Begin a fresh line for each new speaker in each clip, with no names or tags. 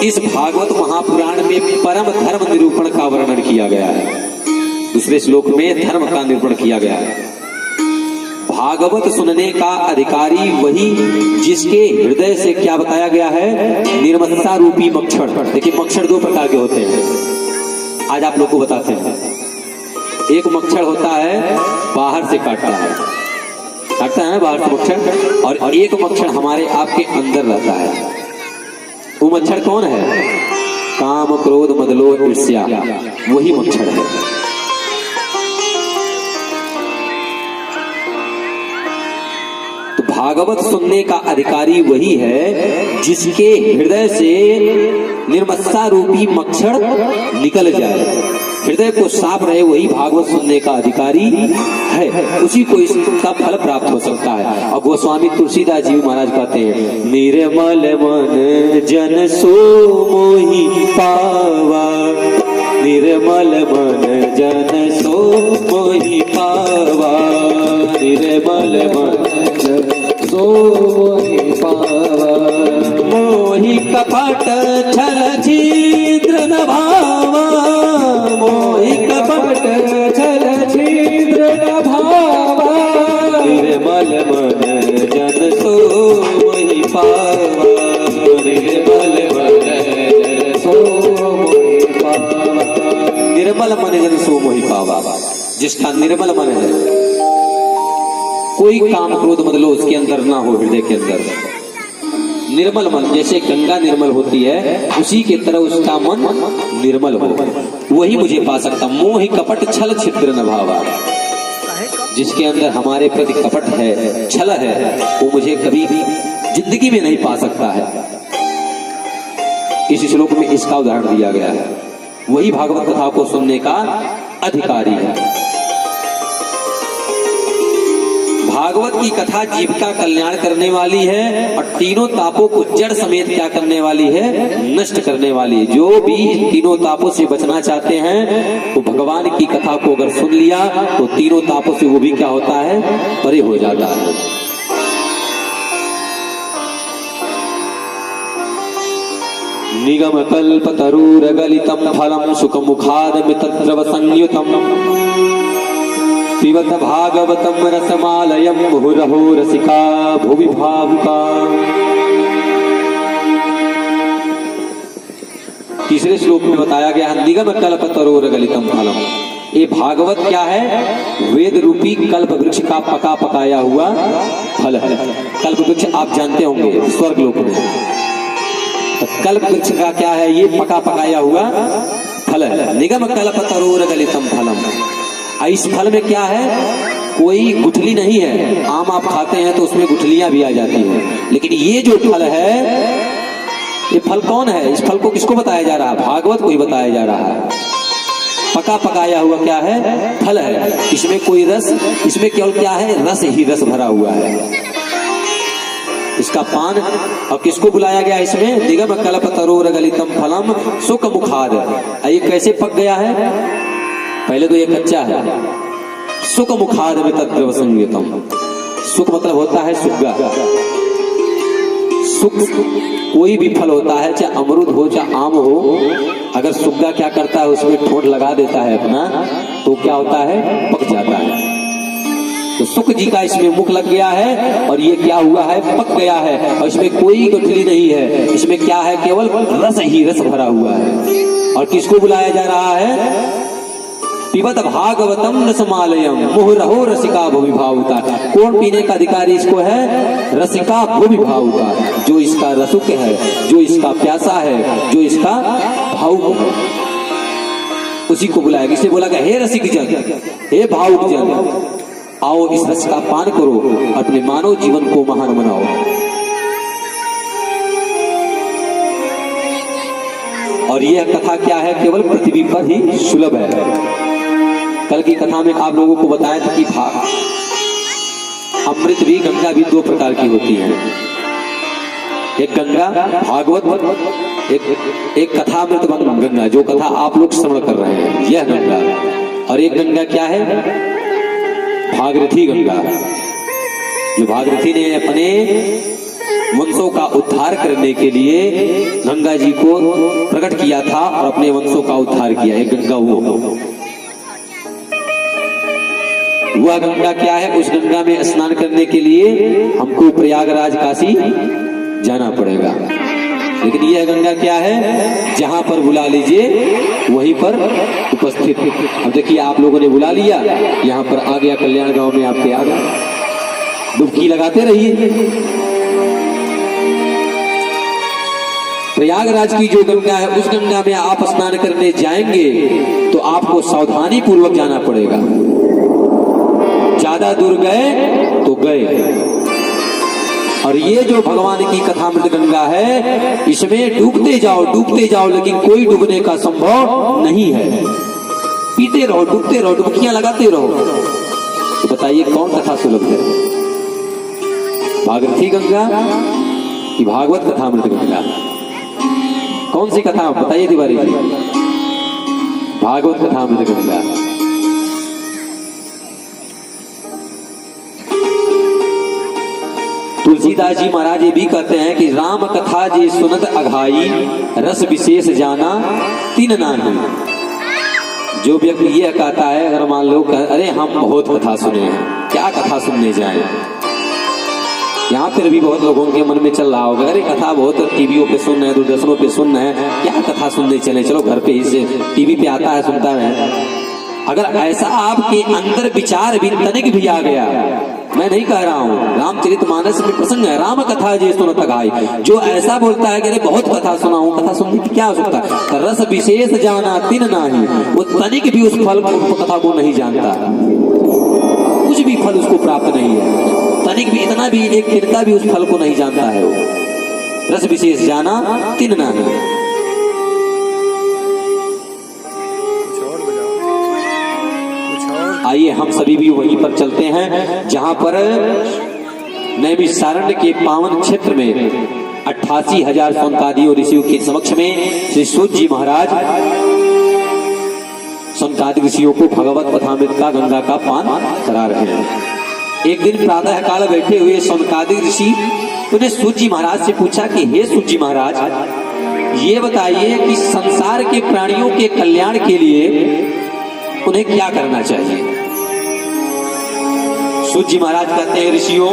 इस भागवत महापुराण में परम धर्म निरूपण का वर्णन किया गया है। दूसरे श्लोक में धर्म का निरूपण किया गया है। भागवत सुनने का अधिकारी वही जिसके हृदय से क्या बताया गया है, निर्मत्ता रूपी मक्षर। देखिए मक्षर दो प्रकार के होते हैं, आज आप लोग को बताते हैं। एक मच्छर होता है बाहर से काटता है ना बाहर से मच्छर, और एक मच्छर हमारे आपके अंदर रहता है। वो मच्छर कौन है? काम क्रोध मद लोभ ईर्ष्या, वही मच्छर है। तो भागवत सुनने का अधिकारी वही है जिसके हृदय से निर्मत्ता रूपी मच्छर निकल जाए, हृदय को साफ रहे, वही भागवत सुनने का अधिकारी है। उसी को इसका फल प्राप्त हो सकता है। और गोस्वामी तुलसीदास जी महाराज कहते हैं, निर्मल मन जन सो मोहि पावा, निर्मल मन जन सो मोहि पावा, निर्मल मन जन सो मोहि पावा, मोहि कपट छल छिद्र न भावा, मोहि कपट छल छिद्र न भावा, निर्मल मन जन सो मोहि पावा, निर्मल मन जन सो मोहि पावा, निर्मल मन जन सो मोहि पावा। जिसका निर्मल मन है, कोई काम क्रोध मद लोभ उसके अंदर ना हो, हृदय के अंदर निर्मल मन, जैसे गंगा निर्मल होती है उसी के तरह उसका मन निर्मल हो, वही मुझे पा सकता। मोह कपट छल छिद्र न भावा, जिसके अंदर हमारे प्रति कपट है, छल है, वो मुझे कभी भी जिंदगी में नहीं पा सकता है। इस श्लोक में इसका उदाहरण दिया गया है। वही भागवत कथा को सुनने का अधिकारी है। भागवत की कथा जीव का कल्याण करने वाली है और तीनों तापों को जड़ समेत क्या करने वाली है, नष्ट करने वाली है। जो भी इन तीनों तापों से बचना चाहते हैं तो भगवान की कथा को अगर सुन लिया तो तीनों तापों से वो भी क्या होता है, परे हो जाता है। निगम कल्प तरूर गलितम फलम सुख मुखाद मितद्रव संयुतम, पिबत भागवतम रसमालयम मुहुरहो रसिका भुवि भावुका। तीसरे श्लोक में बताया गया है, निगम कल्प तरोर गलितम फलम। ये भागवत क्या है? वेद रूपी कल्प वृक्ष का पका पकाया हुआ फल है। कल्प वृक्ष आप जानते होंगे स्वर्ग लोक में, तो कल्प वृक्ष का क्या है? ये पका पकाया हुआ फल है। निगम कल्प तरोर गलितम फलम। इस फल में क्या है? कोई गुठली नहीं है। आम आप खाते हैं तो उसमें गुठलियां भी आ जाती हैं, लेकिन ये जो फल है, ये फल कौन है? इस फल को किसको बताया जा रहा है? भागवत को ही बताया जा रहा है। पका पकाया हुआ क्या है? फल है। इसमें कोई रस, इसमें केवल क्या है? रस ही रस भरा हुआ है। इसका पान, और किसको बुलाया गया इसमें? निगम कल्प तरोर गलितम फलम सुख मुखाद। ये कैसे पक गया है? पहले तो ये कच्चा है। सुख मुखाद में तद्रव संयुतम। सुख मतलब होता है सुग्गा। सुख कोई भी फल होता है, चाहे अमरूद हो चाहे आम हो, अगर सुग्गा क्या करता है, उसमें ठोंठ लगा देता है अपना, तो क्या होता है? पक जाता है। तो सुख जी का इसमें मुख लग गया है और ये क्या हुआ है? पक गया है। और इसमें कोई गुठली नहीं है। इसमें क्या है? केवल रस ही रस भरा हुआ है। और किसको बुलाया जा रहा है? पिबत भागवतम रसमालयम मुहुरहो रसिका भुवि भावुका। कौन पीने का अधिकारी इसको है? रसिका भुवि भावुका। जो इसका रसुक है, जो इसका प्यासा है, जो इसका भावुक है, उसी को बुलाया। इसे बोला गया, हे रसिक जन, हे भावुक जन, आओ इस रस का पान करो, अपने मानव जीवन को महान बनाओ। और यह कथा क्या है? केवल पृथ्वी पर ही सुलभ है। कल की कथा में आप लोगों को बताया था कि अमृत भी, गंगा भी दो प्रकार की होती है। एक गंगा भागवत, एक कथा अमृत गंगा, जो कथा आप लोग श्रवण कर रहे हैं, यह गंगा। और एक गंगा क्या है? भागीरथी गंगा, जो भागीरथी ने अपने वंशों का उद्धार करने के लिए गंगा जी को प्रकट किया था और अपने वंशों का उद्धार किया। एक गंगा वह गंगा क्या है? उस गंगा में स्नान करने के लिए हमको प्रयागराज काशी जाना पड़ेगा। लेकिन यह गंगा क्या है? जहां पर बुला लीजिए वहीं पर उपस्थित। अब देखिए आप लोगों ने बुला लिया, यहाँ पर आ गया, कल्याण गांव में आपके आ गया, डुबकी लगाते रहिए। प्रयागराज की जो गंगा है उस गंगा में आप स्नान करने जाएंगे तो आपको सावधानी पूर्वक जाना पड़ेगा। ज्यादा दूर गए तो गए। और ये जो भगवान की कथामृत गंगा है इसमें डूबते जाओ, लेकिन कोई डूबने का संभव नहीं है। पीते रहो, डूबते रहो, डुबकियां लगाते रहो। तो बताइए कौन कथा सुलभ है? भागीरथी गंगा कि भागवत कथामृत गंगा? कौन सी कथा बताइए तिवारी जी? भागवत कथामृत गंगा। तुलसीदास जी महाराज ये भी कहते हैं कि राम कथा जी सुनत अघाई, रस विशेष जाना तीन नाही। जो व्यक्ति यह कहता है, अगर मान लो अरे हम बहुत कथा सुने हैं, क्या कथा सुनने जाएं? यहाँ पर भी बहुत लोगों के मन में चल रहा होगा, अरे कथा बहुत टीवियों पे सुन रहे हैं, दूरदर्शनों पे सुन रहे हैं, क्या कथा सुनने चले, चलो घर पे ही से टीवी पे आता है सुनता है। अगर ऐसा आपके अंदर विचार भी तनिक भी आ गया, मैं नहीं कह रहा हूँ, रामचरितमानस में प्रसंग है, राम कथा जी सुनत अघाई। जो ऐसा बोलता है कि अरे बहुत कथा सुना हूँ, कथा सुनने की क्या हो सकता है? रस विशेष जाना तीन नाही, वो तनिक भी उस फल कथा को नहीं जानता, कुछ भी फल उसको प्राप्त नहीं है, तनिक भी, इतना भी, एक तिनका भी उस फल को नहीं जानता है वो। रस विशेष जाना तीन नाही। आइए हम सभी भी वहीं पर चलते हैं जहां पर नैमिषारण्य के पावन क्षेत्र में 88,000 सौनकादियों ऋषियों के समक्ष में श्री सूत जी महाराज सौनकादि ऋषियों को भगवत कथामृत का गंगा का पान करा रहे हैं। एक दिन प्रातः काल बैठे हुए सौनकादि ऋषि उन्हें सूत जी महाराज से पूछा कि हे सूत जी महाराज, ये बताइए कि संसार के प्राणियों के कल्याण के लिए उन्हें क्या करना चाहिए? सूत जी महाराज कहते हैं, ऋषियों,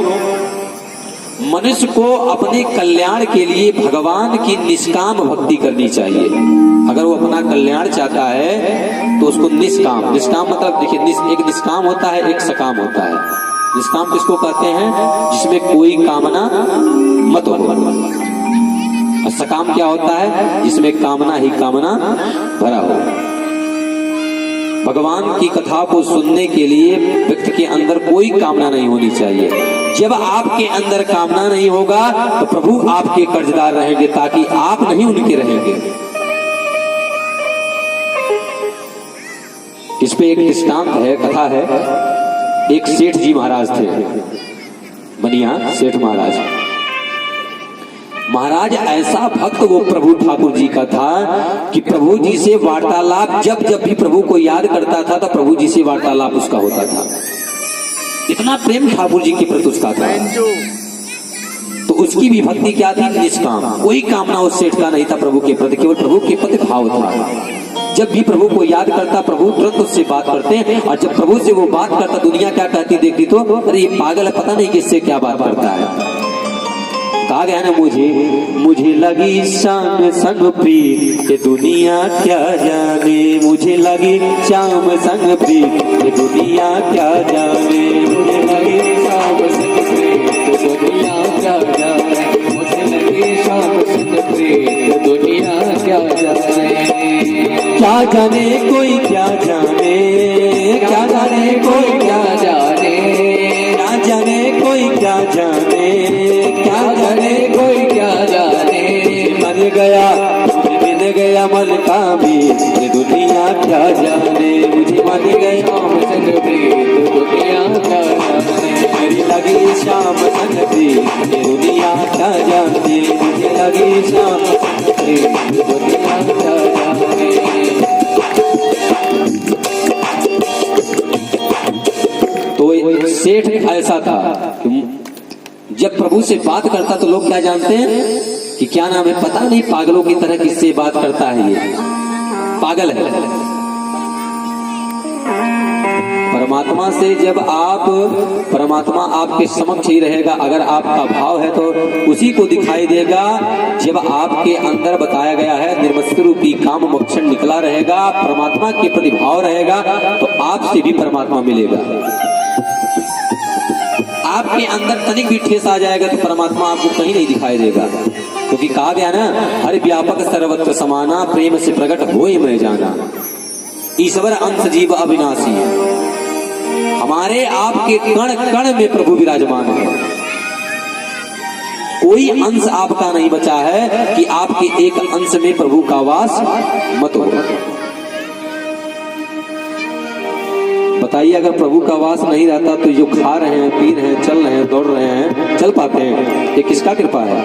मनुष्य को अपने कल्याण के लिए भगवान की निष्काम भक्ति करनी चाहिए। अगर वो अपना कल्याण चाहता है तो उसको निष्काम मतलब देखिए, एक निष्काम होता है, एक सकाम होता है। निष्काम किसको कहते हैं? जिसमें कोई कामना मत हो। और सकाम क्या होता है? जिसमें कामना ही कामना भरा हो। भगवान की कथा को सुनने के लिए व्यक्ति के अंदर कोई कामना नहीं होनी चाहिए। जब आपके अंदर कामना नहीं होगा तो प्रभु आपके कर्जदार रहेंगे, ताकि आप नहीं उनके रहेंगे। इस पे एक दृष्टांत है, कथा है। एक सेठ जी महाराज थे, बनिया सेठ महाराज ऐसा भक्त वो प्रभु ठाकुर जी का था कि प्रभु जी से वार्तालाप, जब भी प्रभु को याद करता था तो प्रभु जी से वार्तालाप उसका होता था। इतना प्रेम ठाकुर जी के प्रति उसका था। तो उसकी भी भक्ति क्या थी? निष्काम, कोई कामना उस सेठ का नहीं था प्रभु के प्रति, केवल प्रभु के प्रति भाव था। जब भी प्रभु को याद करता प्रभु तुरंत उससे बात करते हैं, और जब प्रभु से वो बात करता दुनिया क्या कहती देखती तो अरे ये पागल है, पता नहीं किससे क्या बात करता है। कहा गया ना, मुझे लगी शाम संग प्रीत ये दुनिया क्या जाने, मुझे लगी शाम संग प्रीत ये दुनिया क्या जाने, मुझे लगी शाम संग प्रीत ये दुनिया क्या जाने, मुझे लगी शाम संग प्रीत ये दुनिया क्या जाने। क्या जाने कोई क्या जाने, क्या जाने कोई क्या जाने, क्या जाने कोई क्या जाने, क्या जाने कोई क्या जाने। मन गया मिल गया मन का भी ये दुनिया क्या जाने, मुझे मन गया संग प्रीत दुनिया क्या जाने, मेरी लगी शाम संग प्रीत ये दुनिया क्या जाने, मुझे लगी शाम संग प्रीत दुनिया क्या जाने। तो सेठ ऐसा था, जब प्रभु से बात करता तो लोग क्या जानते हैं कि क्या नाम है, पता नहीं पागलों की तरह किससे बात करता है, ये पागल है। परमात्मा से जब आप, परमात्मा आपके समक्ष ही रहेगा, अगर आपका भाव है तो उसी को दिखाई देगा। जब आपके अंदर बताया गया है निर्मत्सर रूपी काम मोक्षण निकला रहेगा, परमात्मा के प्रति भाव रहेगा, तो आपसे भी परमात्मा मिलेगा। आपके अंदर तनिक भी ठेस आ जाएगा तो परमात्मा आपको कहीं नहीं दिखाई देगा, क्योंकि कहा गया ना, हर व्यापक सर्वत्र समाना, प्रेम से प्रकट होए मैं जाना, ईश्वर अंश जीव अविनाशी। हमारे आपके कण कण में प्रभु विराजमान है। कोई अंश आपका नहीं बचा है कि आपके एक अंश में प्रभु का वास मत हो। बताइए, अगर प्रभु का वास नहीं रहता तो जो खा रहे हैं, पी रहे हैं, चल रहे हैं, दौड़ रहे हैं, चल पाते हैं, ये किसका कृपा है?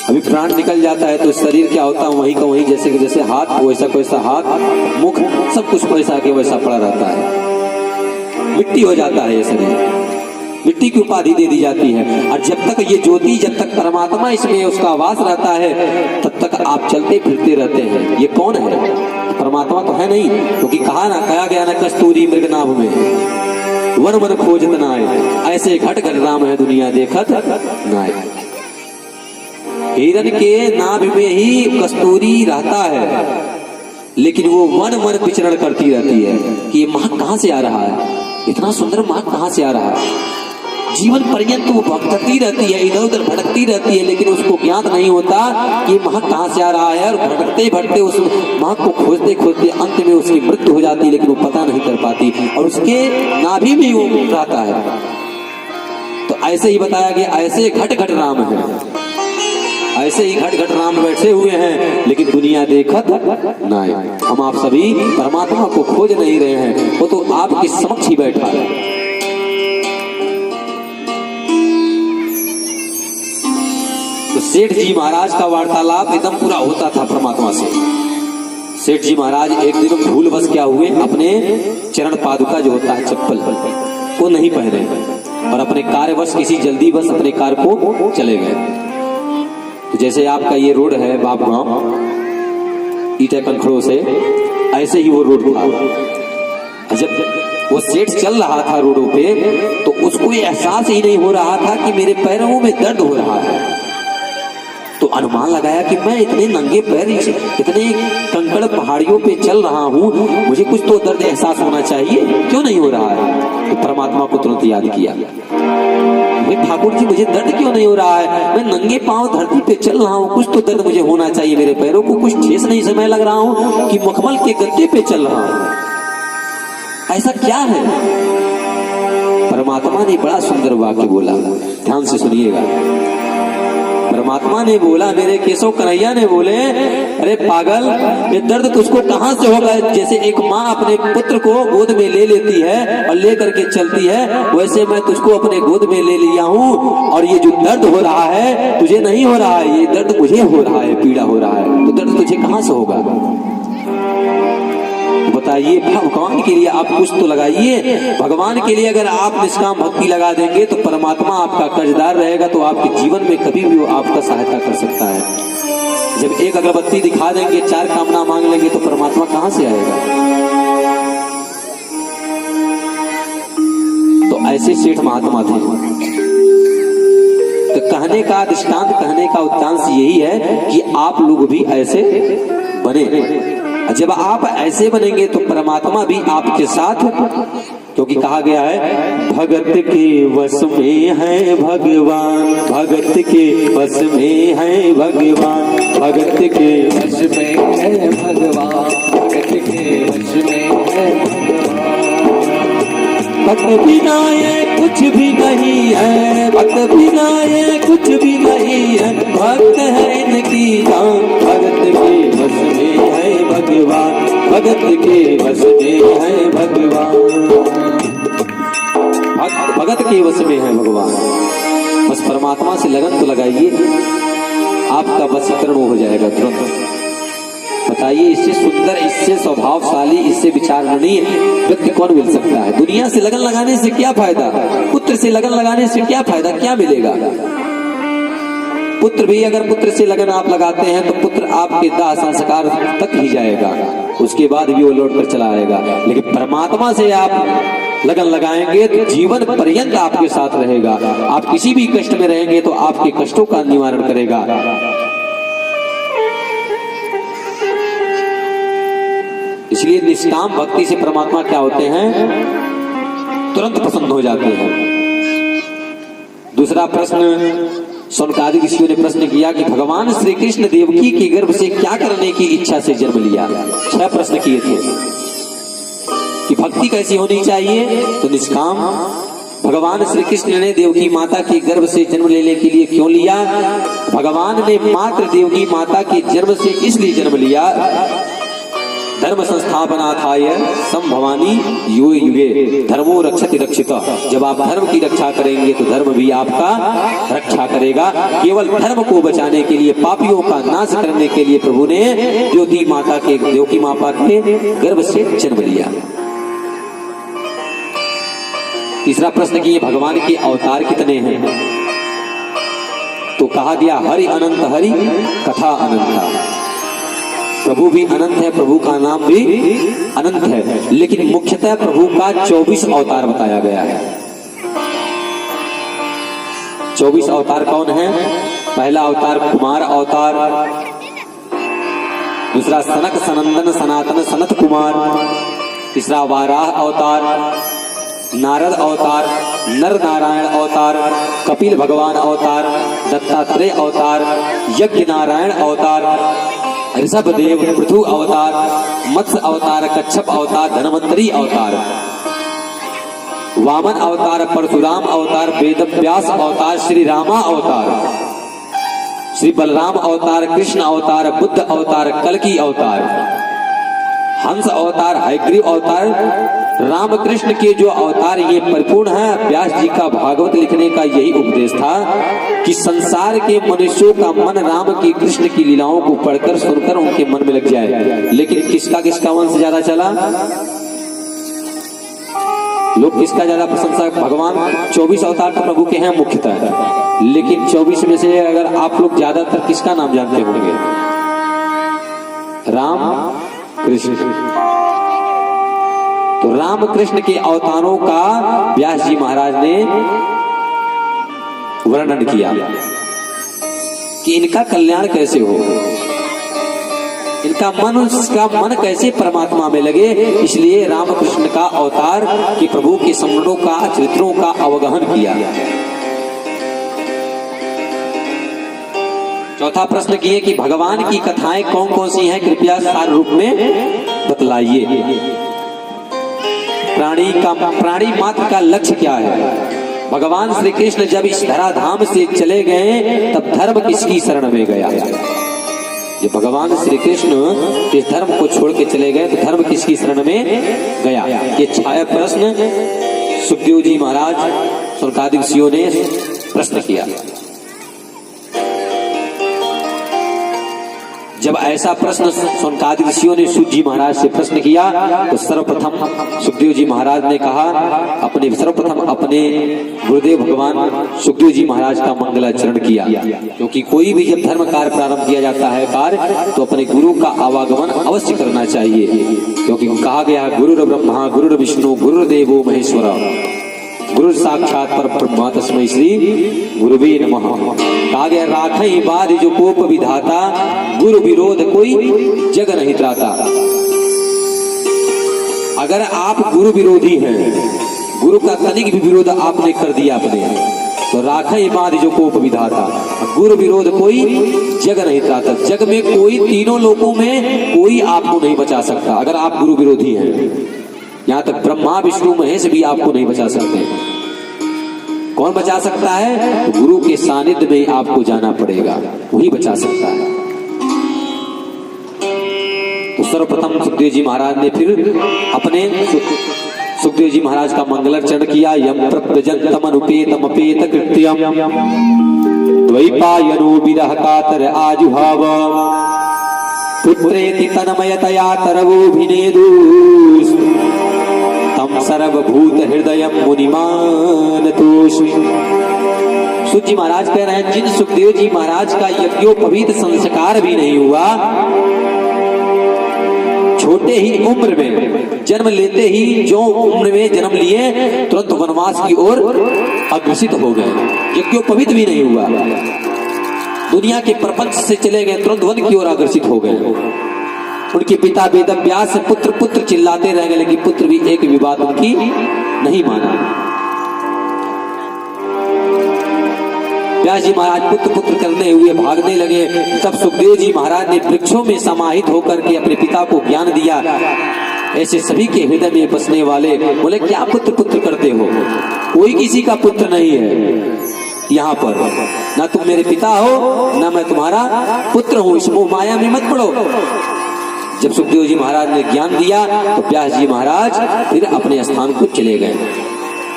अभी प्राण निकल जाता है तो शरीर क्या होता है, वहीं का वहीं, जैसे कि जैसे हाथ वैसा वैसा हाथ, मुख सब कुछ वैसा के वैसा पड़ा रहता है, मिट्टी हो जाता है ये शरीर, मिट्टी की उपाधि दे दी जाती है। और जब तक ये ज्योति, जब तक परमात्मा इसमें उसका वास रहता है, तब तक आप चलते फिरते रहते हैं। ये कौन है? परमात्मा तो है नहीं, क्योंकि कहा गया ना, कस्तूरी मृगनाभ में वन वन खोजत नाय, ऐसे घट घट राम है दुनिया देखत नाय। हिरण के नाभ में ही कस्तूरी रहता है, लेकिन वो मन मन विचरण करती रहती है कि ये महक कहां से आ रहा है, इतना सुंदर महक कहां से आ रहा है। जीवन पर्यंत वो भटकती रहती है, इधर उधर भटकती रहती है, लेकिन उसको ज्ञात नहीं होता कि ये महक कहां से आ रहा है। और भटकते भटकते उस महक को खोजते खोजते अंत में उसकी मृत्यु हो जाती है, लेकिन वो पता नहीं कर पाती, और उसके नाभि में वो रहता है। तो ऐसे ही बताया गया, ऐसे घट घट राम है, ऐसे ही घट घट राम बैठे हुए हैं, लेकिन दुनिया देखत नहीं। हम आप सभी परमात्मा को खोज नहीं रहे हैं, वो तो आपके समक्ष ही बैठा है। तो सेठ जी महाराज का वार्तालाप एकदम पूरा होता था परमात्मा से। सेठ जी महाराज एक दिन भूलवश क्या हुए, अपने चरण पादुका जो होता है चप्पल को नहीं पहने, और अपने कार्यवश किसी जल्दी बस अपने कार को चले गए। तो जैसे आपका ये रोड है बाप गांव ईटा कंखड़ों से, ऐसे ही वो रोड था। जब वो सेठ चल रहा था रोडों पे, तो उसको ये एहसास ही नहीं हो रहा था कि मेरे पैरों में दर्द हो रहा है। तो अनुमान लगाया कि मैं इतने नंगे पैर, इतने कंकड़ पहाड़ियों पे चल रहा हूँ, मुझे कुछ तो दर्द एहसास होना चाहिए, क्यों नहीं हो रहा है? तो परमात्मा को तुरंत याद किया, ठाकुर जी मुझे दर्द क्यों नहीं हो रहा है? मैं नंगे पांव धरती पे चल रहा हूँ, कुछ तो दर्द मुझे होना चाहिए, मेरे पैरों को कुछ ठेस नहीं समय लग रहा हूँ कि मखमल के गद्दे पे चल रहा हूँ, ऐसा क्या है? परमात्मा ने बड़ा सुंदर वाक्य बोला, ध्यान से सुनिएगा। परमात्मा ने बोला, मेरे केशव कन्हैया ने बोले, अरे पागल, ये दर्द तुझको कहां से होगा? जैसे एक माँ अपने पुत्र को गोद में ले लेती है और ले करके चलती है, वैसे मैं तुझको अपने गोद में ले लिया हूँ, और ये जो दर्द हो रहा है तुझे नहीं हो रहा है, ये दर्द मुझे हो रहा है, पीड़ा हो रहा है। तो दर्द तुझे कहां से होगा? बताइए, भगवान के लिए आप कुछ तो लगाइए। भगवान के लिए अगर आप निष्काम भक्ति लगा देंगे तो परमात्मा आपका कर्जदार रहेगा, तो आपके जीवन में कभी भी वो आपका सहायता कर सकता है। जब एक अगरबत्ती दिखा देंगे, 4 कामना मांग लेंगे, तो परमात्मा कहां से आएगा? तो ऐसे सेठ महात्मा थे। तो कहने का दृष्टांत, कहने का उद्देश्य यही है कि आप लोग भी ऐसे बने। जब आप ऐसे बनेंगे तो परमात्मा भी आपके साथ, क्योंकि कहा गया है, भगत के वश में है भगवान, भगत के वश में है भगवान, भगत के वश में है भगवान, भगत के वश में है भगवान। भक्त बिना ये कुछ भी नहीं है, भक्त बिना ये कुछ भी नहीं है, भक्त है इनकी जान, भगत के वश में है भगवान, भगत के वश में है भगवान, भगत के वश में है भगवान। बस परमात्मा से लगन तो लगाइए, आपका वशीकरण हो जाएगा तुरंत। बताइए, इससे सुंदर, इससे स्वभावशाली, इससे विचारणीय व्यक्ति कौन मिल सकता है? दुनिया से लगन लगाने से क्या फायदा? पुत्र से लगन लगाने से क्या फायदा, क्या मिलेगा? पुत्र भी, अगर पुत्र से लगन आप लगाते हैं तो पुत्र आपके दाह संस्कार तक ही जाएगा, उसके बाद भी वो लौट कर चला आएगा। लेकिन परमात्मा से आप लगन लगाएंगे तो जीवन पर्यंत आपके साथ रहेगा। आप किसी भी कष्ट में रहेंगे तो आपके कष्टों का निवारण करेगा। इसलिए निष्काम भक्ति से परमात्मा क्या होते हैं? तुरंत पसंद हो जाते हैं। दूसरा प्रश्न सौनकादिक ऋषियों ने प्रश्न किया कि भगवान श्री कृष्ण देवकी के गर्भ से क्या करने की इच्छा से जन्म लिया? 6 प्रश्न किए थे कि भक्ति कैसी होनी चाहिए, तो निष्काम। भगवान श्री कृष्ण ने देवकी माता के गर्भ से जन्म लेने के लिए क्यों लिया? भगवान ने मात्र देवकी माता के जन्म से इसलिए जन्म लिया, धर्म संस्थापनार्थाय संभवानी युगे युगे धर्मो रक्षति रक्षिता। जब आप धर्म की रक्षा करेंगे तो धर्म भी आपका रक्षा करेगा। केवल धर्म को बचाने के लिए, पापियों का नाश करने के लिए प्रभु ने देवकी माता के गर्भ से जन्म लिया। तीसरा प्रश्न कि भगवान के अवतार कितने हैं? तो कहा गया हरि अनंत हरि कथा अनंता। प्रभु भी अनंत है, प्रभु का नाम भी अनंत है, लेकिन मुख्यतः प्रभु का 24 अवतार बताया गया है। 24 अवतार कौन है? पहला अवतार कुमार अवतार, दूसरा सनक सनंदन सनातन सनत कुमार, तीसरा वाराह अवतार, नारद अवतार, नर नारायण अवतार, कपिल भगवान अवतार, दत्तात्रेय अवतार, यज्ञ नारायण अवतार, ऋषभदेव पृथु अवतार, मत्स्य अवतार, कच्छप अवतार, धनवंतरी अवतार, वामन अवतार, परशुराम अवतार, वेदव्यास अवतार, श्री रामा अवतार, श्री बलराम अवतार, कृष्ण अवतार, बुद्ध अवतार, कल्कि अवतार, हंस अवतार, हयग्रीव अवतार। रामकृष्ण के जो अवतार ये परिपूर्ण है। व्यास जी का भागवत लिखने का यही उपदेश था कि संसार के मनुष्यों का मन राम की कृष्ण की लीलाओं को पढ़कर सुनकर उनके मन में लग जाए। लेकिन किसका वंश ज्यादा चला? लोग किसका ज्यादा प्रशंसा? भगवान 24 अवतार तो प्रभु के हैं मुख्यतः, लेकिन 24 में से अगर आप लोग ज्यादातर किसका नाम जानते होंगे? राम कृष्ण। तो राम कृष्ण के अवतारों का व्यास जी महाराज ने वर्णन किया कि इनका कल्याण कैसे हो, इनका मन कैसे परमात्मा में लगे। इसलिए रामकृष्ण का अवतार कि प्रभु के समरणों का, चरित्रों का अवगाहन किया। चौथा प्रश्न किए कि भगवान की कथाएं कौन कौन सी हैं, कृपया सार रूप में बतलाइए। प्राणी मात्र का लक्ष्य क्या है? भगवान श्री कृष्ण जब इस धराधाम से चले गए तब धर्म किसकी शरण में गया? जब भगवान श्री कृष्ण इस धर्म को छोड़ के चले गए तो धर्म किसकी शरण में गया? ये 6 प्रश्न सुखदेव जी महाराज सौनकादिक ऋषियों ने प्रश्न किया। जब ऐसा प्रश्न सौनकादिक ऋषियों ने सूत जी महाराज से प्रश्न किया तो सर्वप्रथम सुखदेव जी महाराज ने कहा, अपने गुरुदेव भगवान सुखदेव जी महाराज का मंगलाचरण किया। क्योंकि कोई भी जब धर्म कार्य प्रारंभ किया जाता है कार्य तो अपने गुरु का आवागमन अवश्य करना चाहिए। क्योंकि कहा गया गुरु ब्रह्मा गुरु विष्णु गुरुदेवो महेश्वर गुरु साक्षात पर ब्रह्मा तस्मै श्री गुरुवे नमः। कहा गया राखई बाध जो कोप विधाता गुरु विरोध कोई जग नहीं त्राता। अगर आप गुरु विरोधी हैं, गुरु का तनिक भी विरोध आपने कर दिया अपने, तो राखई बाध जो कोप विधाता, गुरु विरोध कोई जग नहीं त्राता। जग में कोई, तीनों लोकों में कोई आपको नहीं बचा सकता अगर आप गुरु विरोधी हैं। यहाँ तक ब्रह्मा विष्णु महेश भी आपको नहीं बचा सकते। कौन बचा सकता है? तो गुरु के सानिध्य में आपको जाना पड़ेगा, वही बचा सकता है। तो सर्वप्रथम सुखदेव जी महाराज ने फिर अपने सुखदेव जी महाराज का मंगलाचरण किया। यम प्रत्यजंतमनुपेतम अपेत कृत्यम द्वैपायनो विरह कातर आजुहाव पुत्रेति तन्मयतया तरवोभिनेदुस् तम सर्वभूत हृदय मुनिमान तोषि। सूत जी महाराज कह रहे हैं, जिन सुखदेव जी महाराज का यज्ञोपवीत संस्कार भी नहीं हुआ, छोटे ही उम्र में जन्म लेते ही जो उम्र में जन्म लिए तुरंत वनवास की ओर अग्रसित हो गए, यज्ञोपवीत भी नहीं हुआ, दुनिया के प्रपंच से चले गए, तुरंत वन की ओर अग्रसित हो गए। उनके पिता वेदव्यास पुत्र पुत्र चिल्लाते रह गए, लेकिन पुत्र भी एक भी बात उनकी नहीं माना। व्यास जी महाराज पुत्र पुत्र करने हुए भागने लगे, तब सुखदेव जी महाराज ने वृक्षों में समाहित होकर के अपने पिता को ज्ञान दिया। ऐसे सभी के हृदय में बसने वाले बोले, क्या पुत्र पुत्र करते हो, कोई किसी का पुत्र नहीं है यहाँ पर, ना तुम मेरे पिता हो ना मैं तुम्हारा पुत्र हूँ, इस मोह माया में मत पड़ो। जब सुखदेव जी महाराज ने ज्ञान दिया तो व्यास जी महाराज फिर अपने स्थान को चले गए।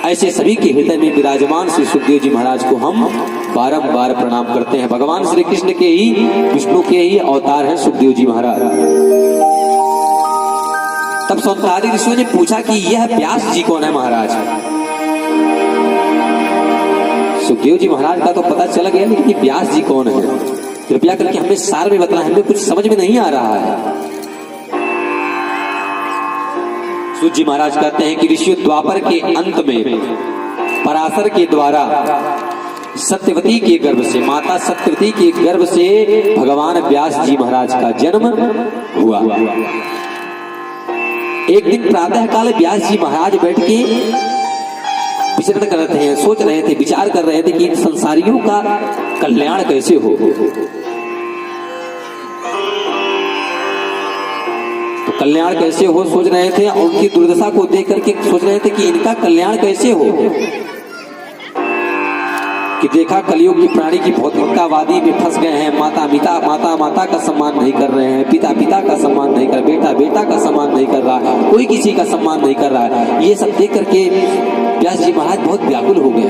ऐसे सभी के हृदय में विराजमान श्री सुखदेव जी महाराज को हम बारंबार प्रणाम करते हैं। भगवान श्री कृष्ण के ही, विष्णु के ही अवतार हैं सुखदेव जी महाराज। तब सौनकादि ऋषियों ने पूछा कि यह व्यास जी कौन है महाराज। सुखदेव जी महाराज का तो पता चला गया, लेकिन व्यास जी कौन है, कृपया करके हमें सार में बताना, हमें कुछ समझ में नहीं आ रहा है। सूत जी महाराज कहते हैं कि ऋषि द्वापर के अंत में पराशर के द्वारा सत्यवती के गर्भ से, माता सत्यवती के गर्भ से भगवान व्यास जी महाराज का जन्म हुआ। एक दिन प्रातः काल व्यास जी महाराज बैठ के विचरण कर रहे थे, सोच रहे थे, विचार कर रहे थे कि संसारियों का कल्याण कैसे हो। तो कल्याण कैसे हो सोच रहे थे, और उनकी दुर्दशा को देख करके सोच रहे थे कि इनका कल्याण कैसे हो। कि देखा कलियुग की प्राणी की भौतिकतावादी में फंस गए हैं, माता का सम्मान नहीं कर रहे हैं, पिता का सम्मान नहीं कर, बेटा का सम्मान नहीं कर रहा है, कोई किसी का सम्मान नहीं कर रहा है। ये सब देख करके व्यास जी महाराज बहुत व्याकुल हो गए।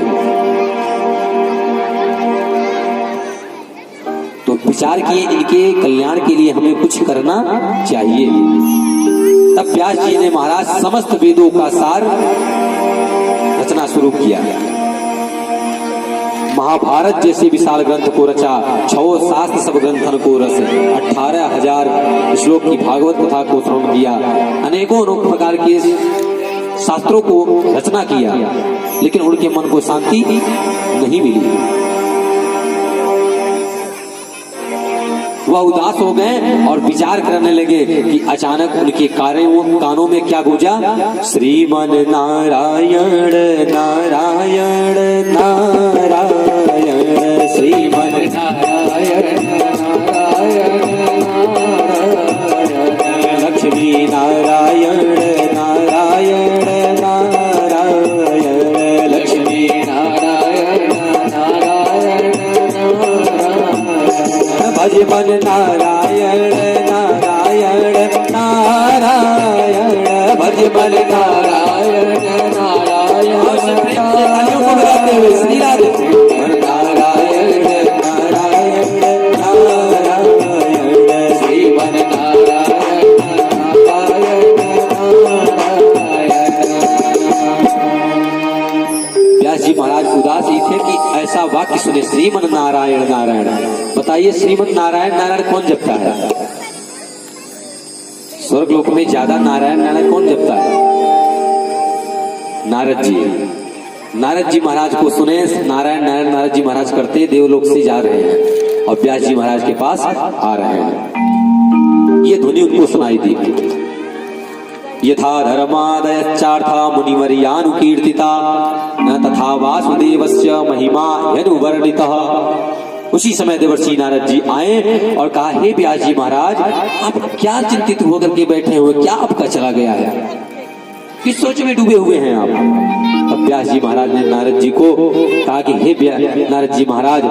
तो विचार किए इनके कल्याण के लिए हमें कुछ करना चाहिए। तब व्यास जी ने महाराज समस्त वेदों का सार रचना शुरू किया। महाभारत जैसे विशाल ग्रंथ को रचा, 6 शास्त्र सब ग्रंथन को रस, 18,000 श्लोक की भागवत कथा को श्रवण किया, अनेकों प्रकार के शास्त्रों को रचना किया, लेकिन उनके मन को शांति नहीं मिली। वह उदास हो गए और विचार करने लगे कि अचानक उनके कानों में क्या गूंजा, श्रीमन नारायण नारायण नारायण, श्रीमन नारायण नारायण नारायण, लक्ष्मी नारायण नारायण नारायण, लक्ष्मी नारायण नारायण नारायण, भज मन नारायण नारायण नारायण, भज मन नारायण नारायण नारायण, श्री राधे नारायण नारायण नारायण, श्री मन नारायण नारायण नारायण। व्यास जी महाराज उदास ही थे कि ऐसा वाक्य सुने, श्रीमन नारायण नारायण। बताइए श्रीमन नारायण नारायण कौन जपता है? स्वर्ग लोक में ज्यादा नारायण नारायण कौन जपता है? नारद जी। नारद जी महाराज को सुने, नारायण नारायण नारद जी महाराज करते देवलोक से जा रहे हैं और व्यास जी महाराज के पास आ रहे हैं। ये ध्वनि उनको सुनाई दी, यथा धर्मादयच्चार्था मुनिवर्यानुकीर्तिता न तथा वासुदेवस्य महिमा यनुवर्णितः। उसी समय देवर्षि नारद जी आए और कहा, हे व्यास जी महाराज, आप क्या चिंतित होकर के बैठे हुए, क्या आपका चला गया है, किस सोच में डूबे हुए हैं आप? तब व्यास जी महाराज ने नारद जी को कहा कि हे नारद जी महाराज,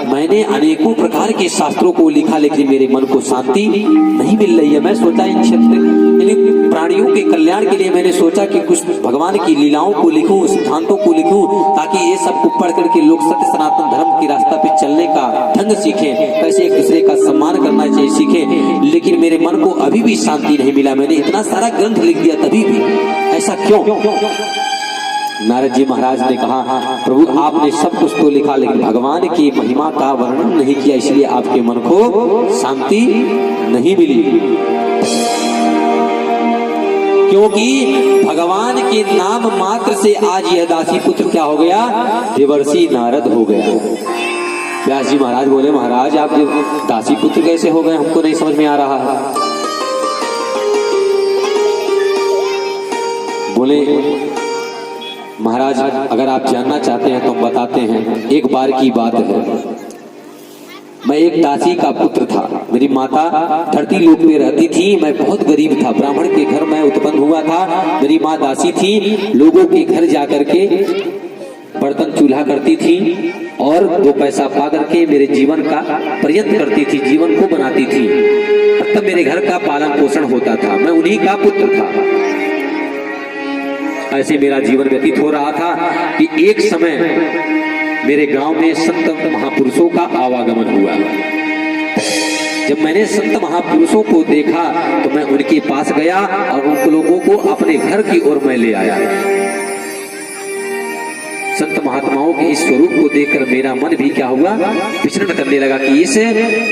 मैंने अनेकों प्रकार के शास्त्रों को लिखा, लेकिन मेरे मन को शांति नहीं मिल रही है। मैं सोचा इन क्षेत्र प्राणियों के कल्याण के लिए मैंने सोचा कि कुछ भगवान की लीलाओं को लिखूं, सिद्धांतों को लिखूं, ताकि ये सब को पढ़ करके लोग सत्य सनातन धर्म की रास्ता पे चलने का ढंग सीखें, कैसे एक दूसरे का सम्मान करना चाहिए सीखें। लेकिन मेरे मेरे मन को अभी भी शांति नहीं मिला, मैंने इतना सारा ग्रंथ लिख दिया तभी भी, ऐसा क्यों? नारद जी महाराज ने कहा, प्रभु आपने सब कुछ तो लिखा लेकिन भगवान की महिमा का वर्णन नहीं किया, इसलिए आपके मन को शांति नहीं मिली। क्योंकि भगवान के नाम मात्र से आज यह दासी पुत्र क्या हो गया? देवर्षि नारद हो गया। व्यास जी महाराज बोले, महाराज आप दासी पुत्र कैसे हो गए, हमको नहीं समझ में आ रहा है। बोले, महाराज अगर आप जानना चाहते हैं तो हम बताते हैं। एक बार की बात है, मैं एक दासी का पुत्र था। मेरी माता धरती लोक में रहती थी, मैं बहुत गरीब था, ब्राह्मण के घर में उत्पन्न हुआ था। मेरी माँ दासी थी, लोगों के घर जाकर के बर्तन चूल्हा करती थी और 2 पैसा पा करके मेरे जीवन का प्रयत्न करती थी, जीवन को बनाती थी। तब मेरे घर का पालन पोषण होता था, मैं उन्हीं का पुत्र था। ऐसे मेरा जीवन व्यतीत हो रहा था कि एक समय मेरे गांव में संत महापुरुषों का आवागमन हुआ। जब मैंने संत महापुरुषों को देखा तो मैं उनके पास गया और उन लोगों को अपने घर की ओर मैं ले आया। संत महात्माओं के इस स्वरूप को देखकर मेरा मन भी क्या हुआ? विचरण करने लगा कि इस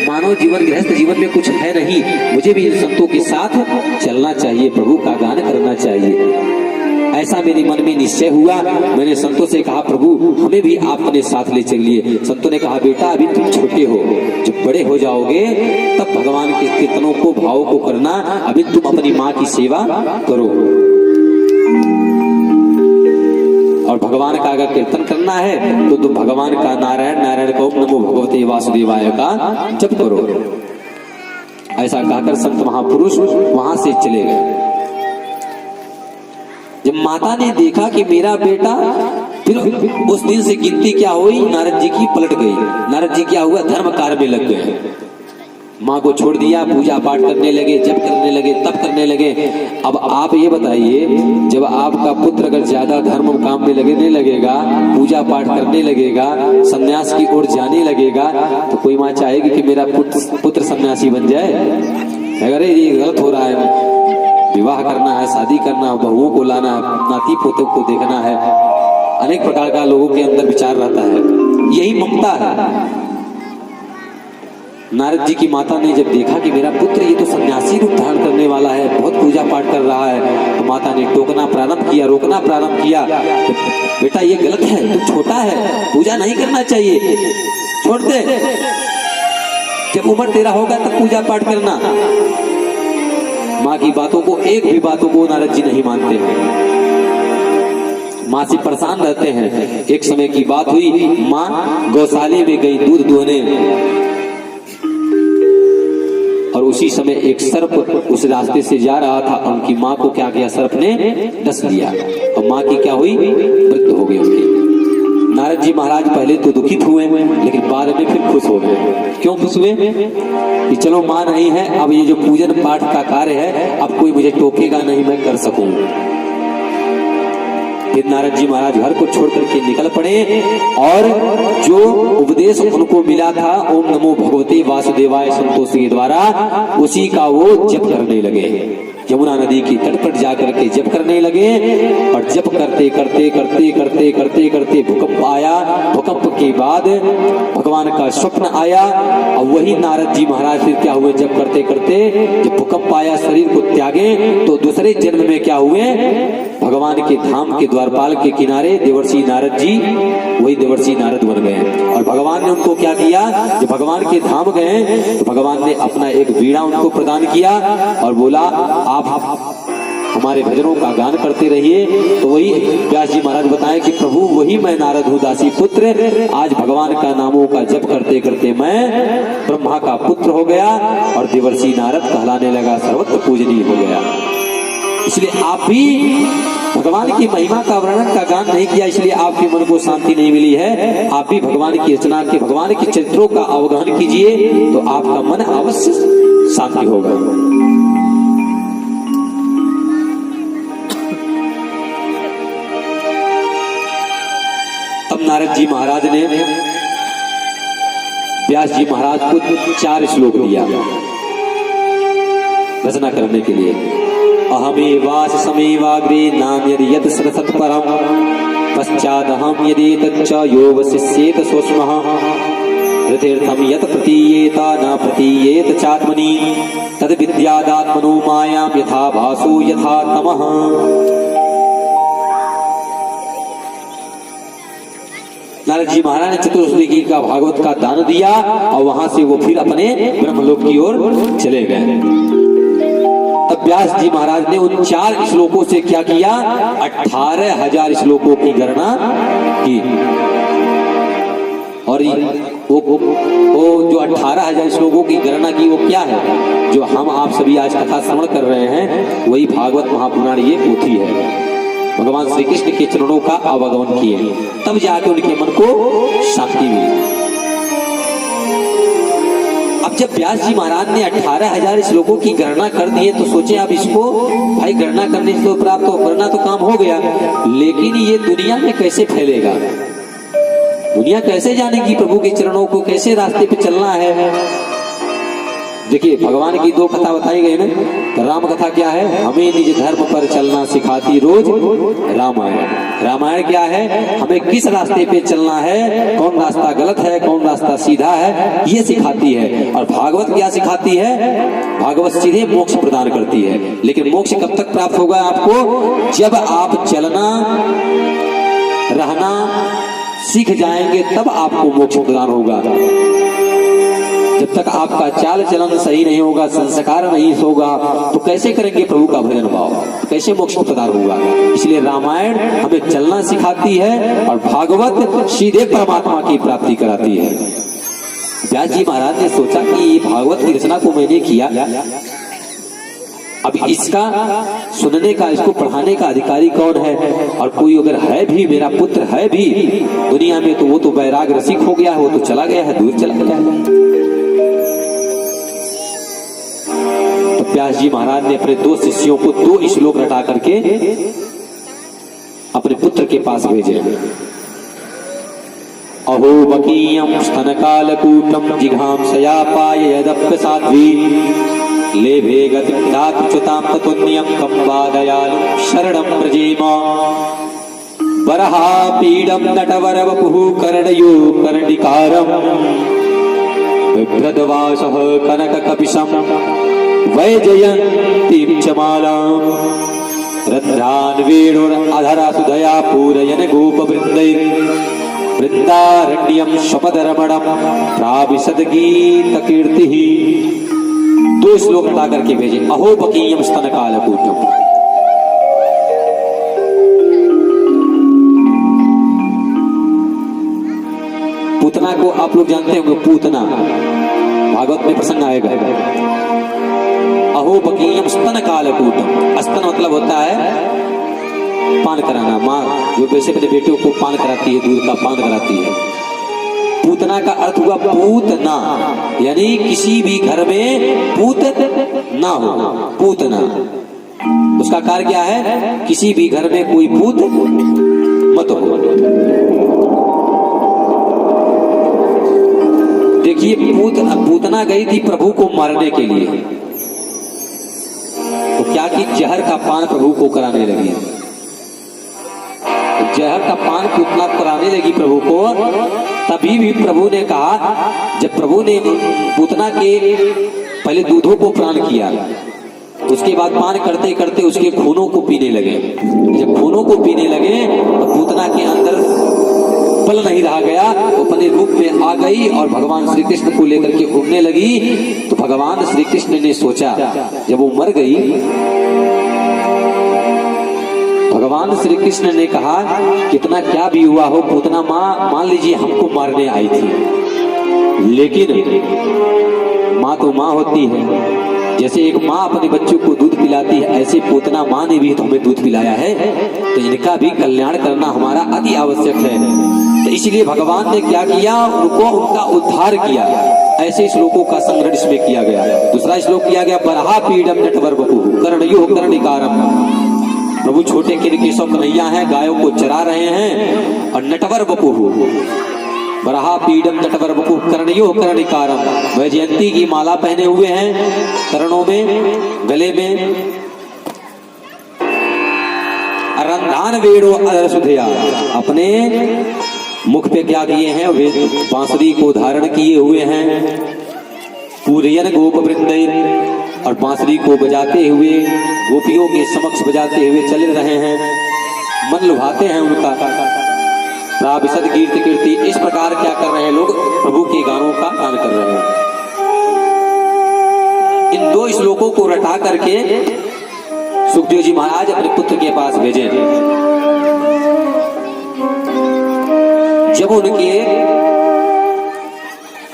मानव जीवन, गृहस्थ जीवन में कुछ है नहीं, मुझे भी इन संतों के साथ चलना चाहिए, प्रभु का गान करना चाहिए। ऐसा मेरे मन में निश्चय हुआ। मैंने संतों से कहा, प्रभु हमें भी आप अपने साथ ले चलिए। संतों ने कहा, बेटा अभी तुम छोटे हो, जब बड़े हो जाओगे तब भगवान के कीर्तनों को, भावों को करना, अभी तुम अपनी माँ की सेवा करो। और भगवान का अगर कीर्तन करना है तो तुम भगवान का नारायण नारायण को नमो भगवते वासुदेवाय का जप करो। ऐसा कहकर संत महापुरुष वहां से चले गए। जब माता ने देखा कि मेरा बेटा, फिर उस दिन से गिनती क्या हुई? नारद जी की पलट गई। नारद जी क्या हुआ? धर्म कार्य में लग गए। माँ को छोड़ दिया, पूजा पाठ करने लगे, जप करने लगे, तप करने लगे। अब आप ये बताइए, जब आपका पुत्र अगर ज्यादा धर्म काम में लगने लगेगा, पूजा पाठ करने लगेगा, सन्यास की ओर जाने लगेगा, तो कोई माँ चाहेगी कि मेरा पुत्र सन्यासी बन जाए? अरे ये गलत हो रहा है, विवाह करना है, शादी करना है, बहुओं को लाना है, नाती पोतों को देखना है, अनेक प्रकार का लोगों के अंदर विचार रहता है। यही ममता है। नारद जी की माता ने जब देखा कि मेरा पुत्र ये तो सन्यासी रूप धारण करने वाला है, बहुत पूजा पाठ कर रहा है, तो माता ने टोकना प्रारंभ किया, रोकना प्रारंभ किया। तो बेटा ये गलत है, तू छोटा है, पूजा नहीं करना चाहिए, छोड़ दे, जब उम्र तेरा होगा तब पूजा पाठ करना। माँ की बातों को, एक भी बातों को नारद जी नहीं मानते हैं, माँ से परेशान रहते हैं। एक समय की बात हुई, माँ गौशाले में गई दूध दुहने, और उसी समय एक सर्प उस रास्ते से जा रहा था। उनकी माँ को क्या किया? सर्प ने डस लिया और माँ की क्या हुई? मृत्यु हो गई उनकी। नारद जी महाराज पहले तो दुखित हुए, लेकिन बाद में फिर खुश हो गए। क्यों खुश हुए? कि चलो माँ नहीं है, अब ये जो पूजन पाठ का कार्य है, अब कोई मुझे टोकेगा नहीं, मैं कर सकूं। फिर नारद जी महाराज घर को छोड़ करके निकल पड़े और जो उपदेश उनको मिला था ओम नमो भगवते वासुदेवाय संतोष के द्वारा, उसी का वो जप करने लगे। यमुना नदी की तट पर जाकर के जप करने लगे और जप करते करते करते करते करते करते भूकंप आया। भूकंप के बाद भगवान का स्वप्न आया और वही नारद जी महाराज फिर क्या हुए? जप करते करते जब भूकंप आया, शरीर को त्यागे, तो दूसरे जन्म में क्या हुए? भगवान के धाम के द्वारपाल के किनारे देवर्षि नारद जी, वही देवर्षि नारद बन गए। और भगवान ने उनको क्या किया? जब भगवान के धाम गए तो भगवान ने अपना एक वीणा उनको प्रदान किया और बोला, आप हमारे भजनों का गान करते रहिए। तो वही व्यास जी महाराज बताएं कि प्रभु वही मैं नारद हूँ, दासी पुत्र। आज भगवान का नामों का जप करते करते मैं ब्रह्मा का पुत्र हो गया और देवर्षि नारद कहलाने लगा, सर्वत्र पूजनीय हो गया। इसलिए आप भी भगवान की महिमा का वर्णन का गान नहीं किया, इसलिए आपके मन को शांति नहीं मिली है। आप भी भगवान की रचना के, भगवान के चरित्रों का अवगाहन कीजिए तो आपका मन अवश्य शांति होगा। तब नारद जी महाराज ने व्यास जी महाराज को 4 श्लोक दिया। रचना करने के लिए। अहमेवास समेवाग्रे नाम यदि यत् सरसत् परम पश्चादहम यदि तच्च यो वशिष्येत सोष्मः रतीर्थम यत् प्रतीयेत न प्रतीयेत चात्मनि तद विद्यादात्मनो मायां यथा भासो यथा तमः। नारद जी महाराज ने चतुर्श्लोकी का भागवत का दान दिया और वहां से वो फिर अपने ब्रह्मलोक की ओर चले गए। तब व्यास जी महाराज ने उन 4 श्लोकों से क्या किया, 18,000 श्लोकों की गणना की। और वो जो 18,000 श्लोकों की गणना की वो क्या है, जो हम आप सभी आज कथा श्रवण कर रहे हैं, वही भागवत महापुराण ये पोथी है। भगवान श्री कृष्ण के चरणों का आवागमन किए, तब जाके उनके मन को शांति मिली। अब जब व्यास जी महाराज ने 18,000 श्लोकों की गणना कर दिए तो सोचे अब इसको भाई गणना करने से प्राप्त तो करना तो काम हो गया, लेकिन ये दुनिया में कैसे फैलेगा, दुनिया कैसे जानेगी प्रभु के चरणों को, कैसे रास्ते पे चलना है। देखिए भगवान की 2 कथा बताई गई ना, तो राम कथा क्या है, हमें निज धर्म पर चलना सिखाती रोज रामायण। रामायण क्या है, हमें किस रास्ते पे चलना है, कौन रास्ता गलत है कौन रास्ता सीधा है, ये सिखाती है। और भागवत क्या सिखाती है, भागवत सीधे मोक्ष प्रदान करती है। लेकिन मोक्ष कब तक प्राप्त होगा आपको, जब आप चलना रहना सीख जाएंगे तब आपको मोक्ष प्रदान होगा। जब तक आपका चाल चलन सही नहीं होगा, संस्कार नहीं होगा, तो कैसे करेंगे प्रभु का भजन भाव, कैसे मोक्ष प्रदान होगा। इसलिए रामायण हमें चलना सिखाती है और भागवत सीधे परमात्मा की प्राप्ति कराती है। व्यास जी महाराज ने सोचा कि ये भागवत की रचना को मैंने किया, अब इसका सुनने का, इसको पढ़ाने का अधिकारी कौन है, और कोई अगर है भी, मेरा पुत्र है भी दुनिया में, तो वो तो वैराग रसिक हो गया है, वो तो चला गया है, दूर चला गया है। तो व्यास जी महाराज ने अपने 2 शिष्यों को 2 श्लोक रटा करके अपने पुत्र के पास भेजे। अहो बकीयम स्तनकालकूटम जिघांसया पाय यदप्य साध्वी लेभे गतिदातुच्युतां ततुन्यं कंबादयालुं शरणं व्रजेम। वरहा पीडं नटवरवपुः कर्णयो कर्णिकारं बिभ्रदवासः कनककपिशं वैजयन्तीं च मालां रन्ध्रान् वेणुरधरासुधया पूरयन् गोपवृन्दैर्वृन्दारण्यं स्वपदरमणं प्राविशद गीतकीर्तिः। 2 श्लोक हटा करके भेजे। अहो बकीयम स्तनकालकूटम, पूतना को आप लोग जानते होंगे, पूतना भागवत में प्रसंग आएगा। अहो बकीयम स्तनकालकूटम, स्तन मतलब होता है पान कराना, माँ जो वैसे अपने बेटों को पान कराती है, दूध का पान कराती है। पूतना का अर्थ हुआ पूतना, यानी किसी भी घर में पूत ना हो, पूतना। उसका कार्य क्या है, किसी भी घर में कोई पूत मत हो। देखिए पूतना गई थी प्रभु को मारने के लिए, तो क्या कि जहर का पान प्रभु को कराने लगी। जहर का पान पूतना कराने लगी प्रभु को, तभी भी प्रभु ने कहा, जब प्रभु ने पूतना के पहले दूधों को पान किया, उसके बाद पान करते करते उसके खूनों को पीने लगे। जब खूनों को पीने लगे तो पूतना के अंदर बल नहीं रहा गया, वो अपने रूप में आ गई और भगवान श्री कृष्ण को लेकर के उड़ने लगी। तो भगवान श्री कृष्ण ने सोचा, जब वो मर गई, भगवान श्री कृष्ण ने कहा कितना क्या भी हुआ हो, पूतना माँ मान लीजिए हमको मारने आई थी, लेकिन माँ तो माँ होती है। जैसे एक माँ अपने बच्चों को दूध पिलाती है, ऐसे पूतना माँ ने भी तो हमें दूध पिलाया है, तो इनका भी कल्याण करना हमारा अति आवश्यक है। तो इसलिए भगवान ने क्या किया, उनको उनका उद्धार किया। ऐसे श्लोकों का संग्रह इसमें किया गया। दूसरा श्लोक किया गया, बरहा पीडम नटवरवपुः कर्णयो कर्णिकारम। प्रभु छोटे किरकेशों कन्हैया हैं, गायों को चरा रहे हैं, और नटवर वपुः बराहा पीडम जटवर बकुह कर्णयो कर्णिकारम। वैजयंती की माला पहने हुए हैं, करणों में, गले में। अरंधान वेणु अदर सुधिया, अपने मुख पे क्या किए हैं, वे बांसुरी को धारण किए हुए हैं। पूरयन गोप वृंदे, और बांसुरी को बजाते हुए गोपियों के समक्ष बजाते हुए चल रहे हैं, मन लुभाते हैं उनका। प्राविशद कीर्ति कीर्ति, इस प्रकार क्या कर रहे हैं लोग, प्रभु के गानों का गान कर रहे हैं। इन दो श्लोकों को रटा करके सुखदेव जी महाराज अपने पुत्र के पास भेजे। जब उनके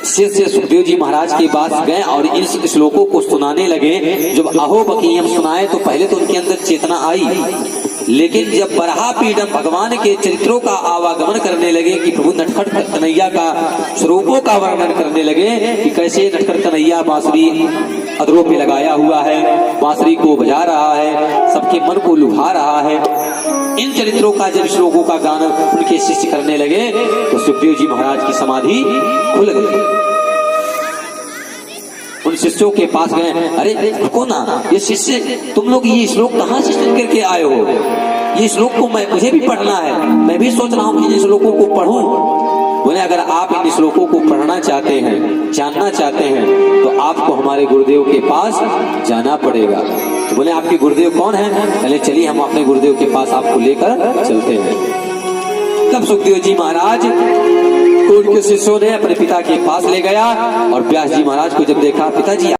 शिष्य सुखदेव जी महाराज के पास गए और इन श्लोकों को सुनाने लगे, जब अहो बकीयम सुनाए तो पहले तो उनके अंदर चेतना आई, लेकिन जब बराहा पीडम भगवान के चरित्रों का आवागमन करने लगे कि प्रभु नटखट कन्हैया का स्वरूपों का वर्णन करने लगे कि कैसे नटखट कन्हैया बांसुरी अधरों पे लगाया हुआ है, बांसुरी को बजा रहा है, सबके मन को लुभा रहा है, इन चरित्रों का जब श्लोकों का गान उनके शिष्य करने लगे तो सुखदेव जी महाराज की समाधि खुल गई। उन शिष्यों के पास गए, अरे रुको ना, ये शिष्य तुम लोग ये श्लोक कहाँ से सुन करके आए हो, ये श्लोक को मुझे भी पढ़ना है, मैं भी सोच रहा हूँ कि इन श्लोकों को पढ़ूं। बोले अगर आप इन श्लोकों को पढ़ना चाहते हैं, जानना चाहते हैं, तो आपको हमारे गुरुदेव के पास जाना पड़ेगा। तो बोले आपके गुरुदेव कौन है? पहले चलिए हम अपने गुरुदेव के पास आपको लेकर चलते हैं। तब सुखदेव जी महाराज को उनके शिष्यों ने अपने पिता के पास ले गया और व्यास जी महाराज को जब देखा, पिताजी